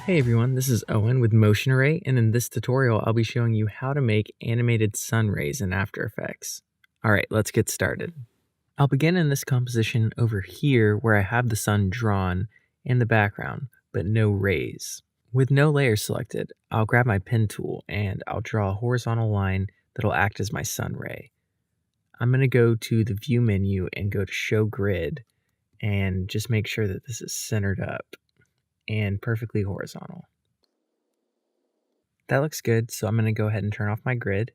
Hey everyone, this is Owen with Motion Array, and in this tutorial I'll be showing you how to make animated sun rays in After Effects. Alright, let's get started. I'll begin in this composition over here where I have the sun drawn in the background, but no rays. With no layer selected, I'll grab my pen tool and I'll draw a horizontal line that'll act as my sun ray. I'm going to go to the View menu and go to Show Grid and just make sure that this is centered up and perfectly horizontal. That looks good, so I'm going to go ahead and turn off my grid,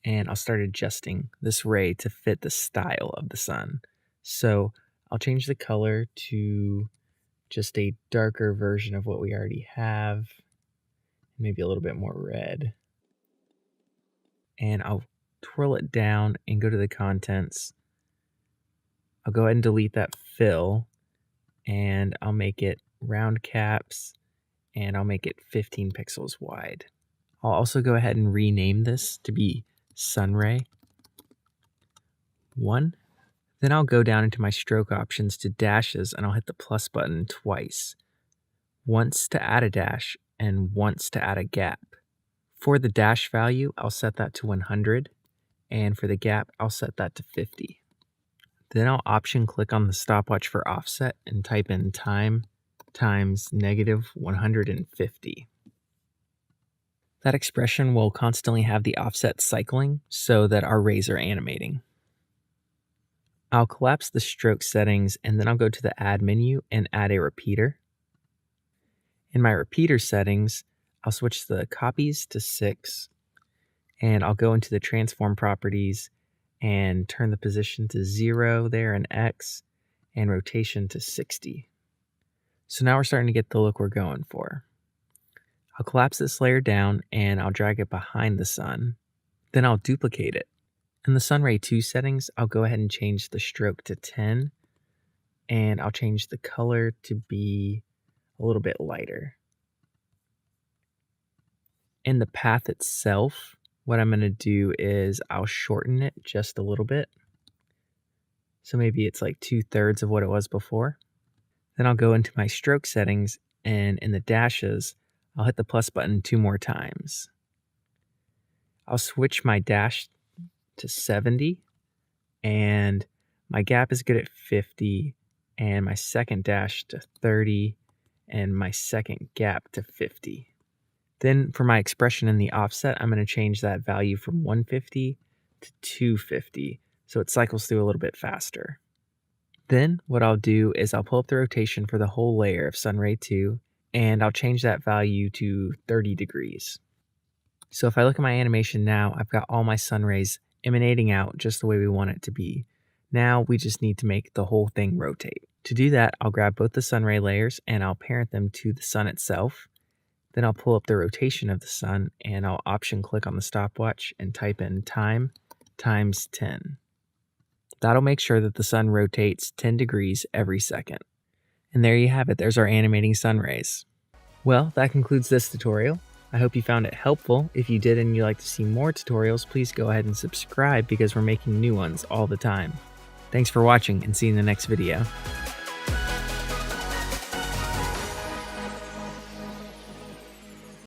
and I'll start adjusting this ray to fit the style of the sun. So I'll change the color to just a darker version of what we already have, maybe a little bit more red. And I'll twirl it down and go to the contents. I'll go ahead and delete that fill, and I'll make it round caps, and I'll make it 15 pixels wide. I'll also go ahead and rename this to be Sunray 1. Then I'll go down into my stroke options to dashes, and I'll hit the plus button twice. Once to add a dash, and once to add a gap. For the dash value, I'll set that to 100, and for the gap, I'll set that to 50. Then I'll option click on the stopwatch for offset and type in time times -150. That expression will constantly have the offset cycling so that our rays are animating. I'll collapse the stroke settings, and then I'll go to the Add menu and add a repeater. In my repeater settings, I'll switch the copies to 6, and I'll go into the transform properties and turn the position to 0 there in X and rotation to 60. So now we're starting to get the look we're going for. I'll collapse this layer down and I'll drag it behind the sun. Then I'll duplicate it. In the Sunray 2 settings, I'll go ahead and change the stroke to 10, and I'll change the color to be a little bit lighter. In the path itself, what I'm going to do is I'll shorten it just a little bit. So maybe it's like 2/3 of what it was before. Then I'll go into my stroke settings, and in the dashes, I'll hit the plus button 2 more times. I'll switch my dash to 70, and my gap is good at 50, and my second dash to 30, and my second gap to 50. Then for my expression in the offset, I'm going to change that value from 150 to 250, so it cycles through a little bit faster. Then what I'll do is I'll pull up the rotation for the whole layer of Sunray 2, and I'll change that value to 30 degrees. So if I look at my animation now, I've got all my sun rays emanating out just the way we want it to be. Now we just need to make the whole thing rotate. To do that, I'll grab both the sun ray layers and I'll parent them to the sun itself. Then I'll pull up the rotation of the sun and I'll option click on the stopwatch and type in time times 10. That'll make sure that the sun rotates 10 degrees every second. And there you have it, there's our animating sun rays. Well, that concludes this tutorial. I hope you found it helpful. If you did and you'd like to see more tutorials, please go ahead and subscribe because we're making new ones all the time. Thanks for watching, and see you in the next video.